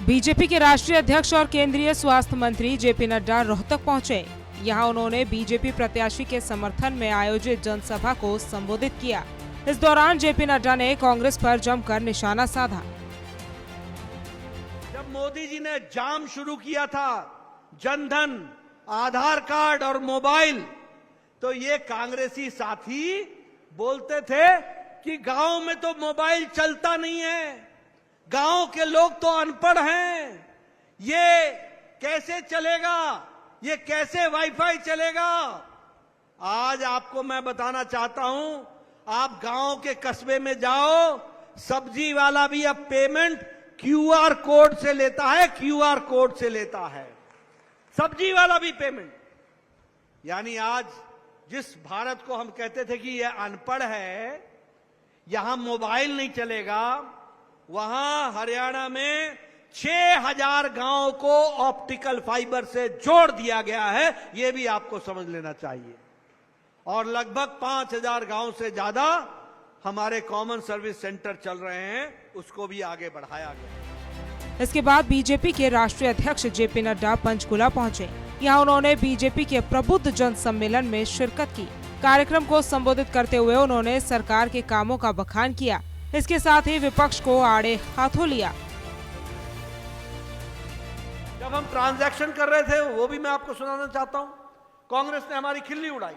BJP के राष्ट्रीय अध्यक्ष और केंद्रीय स्वास्थ्य मंत्री जेपी नड्डा रोहतक पहुंचे। यहां उन्होंने बीजेपी प्रत्याशी के समर्थन में आयोजित जनसभा को संबोधित किया। इस दौरान जेपी नड्डा ने कांग्रेस पर जमकर निशाना साधा। जब मोदी जी ने जाम शुरू किया था, जनधन, आधार कार्ड और मोबाइल, तो ये कांग्रेसी साथी बोलते थे कि गांव में तो मोबाइल चलता नहीं है, गांव के लोग तो अनपढ़ हैं, ये कैसे चलेगा, ये कैसे वाईफाई चलेगा। आज आपको मैं बताना चाहता हूं, आप गांव के कस्बे में जाओ, सब्जी वाला भी अब पेमेंट क्यूआर कोड से लेता है, क्यूआर कोड से लेता है, सब्जी वाला भी पेमेंट। यानी आज जिस भारत को हम कहते थे कि यह अनपढ़ है, यहां मोबाइल नहीं चलेगा, वहां हरियाणा में 6000 गांव को ऑप्टिकल फाइबर से जोड़ दिया गया है, यह भी आपको समझ लेना चाहिए। और लगभग 5000 गांव से ज्यादा हमारे कॉमन सर्विस सेंटर चल रहे हैं, उसको भी आगे बढ़ाया गया। इसके बाद बीजेपी के राष्ट्रीय अध्यक्ष जेपी नड्डा पंचकुला पहुंचे। यहां उन्होंने बीजेपी के प्रबुद्ध जन सम्मेलन में शिरकत की। कार्यक्रम को संबोधित करते हुए उन्होंने सरकार के कामों का बखान किया। इसके साथ ही विपक्ष को आड़े हाथों लिया। जब हम ट्रांजैक्शन कर रहे थे, वो भी मैं आपको सुनाना चाहता हूं, कांग्रेस ने हमारी खिल्ली उड़ाई,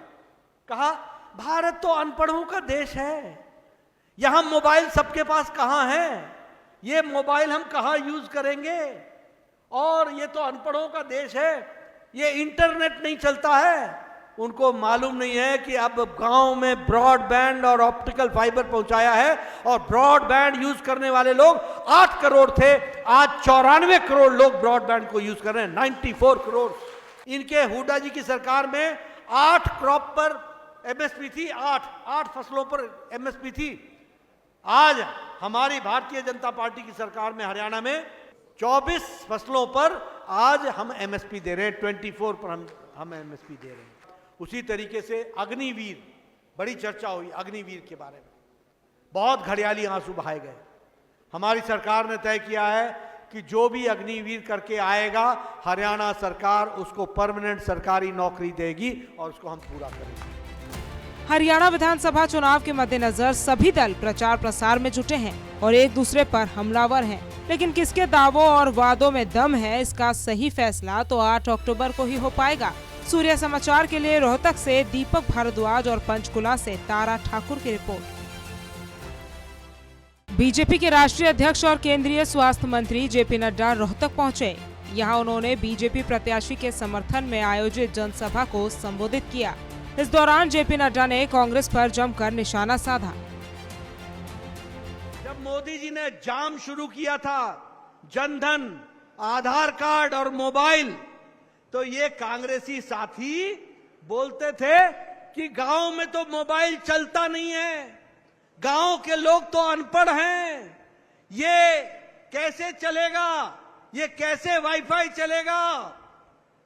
कहा भारत तो अनपढ़ों का देश है, यहां मोबाइल सबके पास कहां है, ये मोबाइल हम कहां यूज करेंगे, और ये तो अनपढ़ों का देश है, ये इंटरनेट नहीं चलता है। उनको मालूम नहीं है कि अब गांव में ब्रॉडबैंड और ऑप्टिकल फाइबर पहुंचाया है, और ब्रॉडबैंड यूज करने वाले लोग 8 करोड़ थे, आज 94 करोड़ लोग ब्रॉडबैंड को यूज कर रहे हैं, 94 करोड़। इनके हुड्डा जी की सरकार में 8 क्रॉप पर एमएसपी थी, 8 फसलों पर एमएसपी थी। आज हमारी भारतीय जनता पार्टी की सरकार में हरियाणा में 24 फसलों पर आज हम एमएसपी दे रहे हैं, 24 पर हम एमएसपी दे रहे हैं। उसी तरीके से अग्निवीर, बड़ी चर्चा हुई अग्निवीर के बारे में, बहुत घड़ियाली आंसू बहाए गए। हमारी सरकार ने तय किया है कि जो भी अग्निवीर करके आएगा, हरियाणा सरकार उसको परमानेंट सरकारी नौकरी देगी और उसको हम पूरा करेंगे। हरियाणा विधानसभा चुनाव के मद्देनजर सभी दल प्रचार प्रसार में जुटे हैं और एक दूसरे पर हमलावर हैं। लेकिन किसके दावों और वादों में दम है, इसका सही फैसला तो 8 अक्टूबर को ही हो पाएगा। सूर्य समाचार के लिए रोहतक से दीपक भारद्वाज और पंचकुला से तारा ठाकुर की रिपोर्ट। बीजेपी के राष्ट्रीय अध्यक्ष और केंद्रीय स्वास्थ्य मंत्री जेपी नड्डा रोहतक पहुंचे। यहां उन्होंने बीजेपी प्रत्याशी के समर्थन में आयोजित जनसभा को संबोधित किया। इस दौरान जेपी नड्डा ने कांग्रेस पर जमकर निशाना साधा। जब मोदी जी ने जाम शुरू किया था, जनधन, आधार कार्ड और मोबाइल, तो ये कांग्रेसी साथी बोलते थे कि गांव में तो मोबाइल चलता नहीं है, गांव के लोग तो अनपढ़ हैं, ये कैसे चलेगा, ये कैसे वाईफाई चलेगा।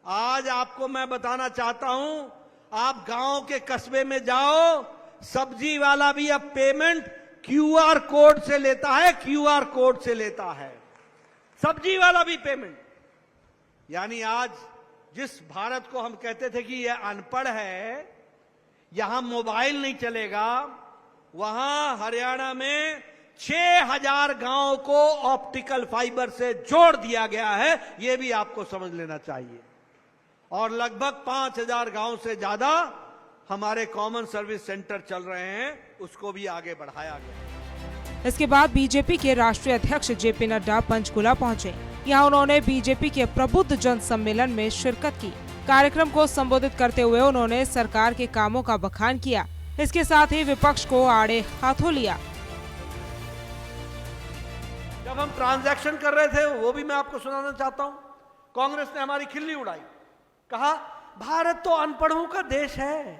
आज आपको मैं बताना चाहता हूं, आप गांव के कस्बे में जाओ, सब्जी वाला भी अब पेमेंट क्यूआर कोड से लेता है, क्यूआर कोड से लेता है, सब्जी वाला भी पेमेंट। यानी आज जिस भारत को हम कहते थे कि यह अनपढ़ है, यहां मोबाइल नहीं चलेगा, वहां हरियाणा में 6000 गांव को ऑप्टिकल फाइबर से जोड़ दिया गया है, यह भी आपको समझ लेना चाहिए। और लगभग 5000 गांव से ज्यादा हमारे कॉमन सर्विस सेंटर चल रहे हैं, उसको भी आगे बढ़ाया गया। इसके बाद बीजेपी के राष्ट्रीय अध्यक्ष जेपी नड्डा पंचकुला पहुंचे। यहां उन्होंने बीजेपी के प्रबुद्ध जन सम्मेलन में शिरकत की। कार्यक्रम को संबोधित करते हुए उन्होंने सरकार के कामों का बखान किया। इसके साथ ही विपक्ष को आड़े हाथों लिया। जब हम ट्रांजैक्शन कर रहे थे, वो भी मैं आपको सुनाना चाहता हूं, कांग्रेस ने हमारी खिल्ली उड़ाई, कहा भारत तो अनपढ़ों का देश है,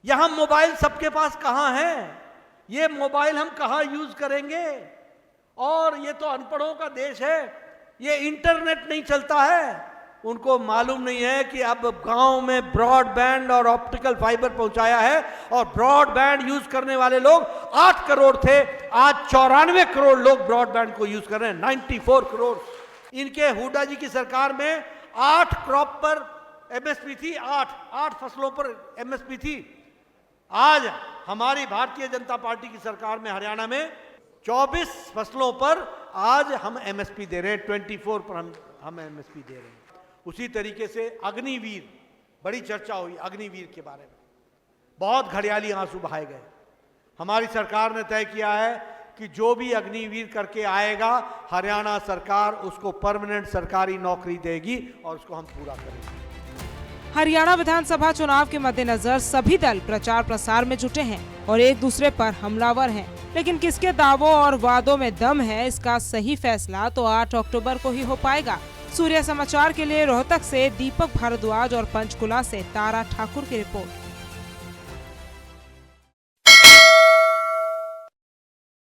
यहां मोबाइल सबके पास कहां है, ये मोबाइल हम कहां यूज करेंगे, और ये तो अनपढ़ों का देश है, ये इंटरनेट नहीं चलता है। उनको मालूम नहीं है कि अब गांव में ब्रॉडबैंड और ऑप्टिकल फाइबर पहुंचाया है, और ब्रॉडबैंड यूज करने वाले लोग 8 करोड़ थे, आज 94 करोड़ लोग ब्रॉडबैंड को यूज कर रहे हैं, 94 करोड़। इनके हुड्डा जी की सरकार में 8 क्रॉप पर एमएसपी थी, 8 फसलों पर एमएसपी थी। आज हमारी भारतीय जनता पार्टी की सरकार में हरियाणा में 24 फसलों पर आज हम एमएसपी दे रहे हैं, 24 पर हम एमएसपी दे रहे हैं। उसी तरीके से अग्निवीर, बड़ी चर्चा हुई अग्निवीर के बारे में, बहुत घड़ियाली आंसू बहाए गए। हमारी सरकार ने तय किया है कि जो भी अग्निवीर करके आएगा, हरियाणा सरकार उसको परमानेंट सरकारी नौकरी देगी और उसको हम पूरा करेंगे। हरियाणा विधानसभा चुनाव के मद्देनजर सभी दल प्रचार प्रसार में जुटे हैं और एक दूसरे पर हमलावर हैं। लेकिन किसके दावों और वादों में दम है, इसका सही फैसला तो 8 अक्टूबर को ही हो पाएगा। सूर्य समाचार के लिए रोहतक से दीपक भारद्वाज और पंचकुला से तारा ठाकुर की रिपोर्ट।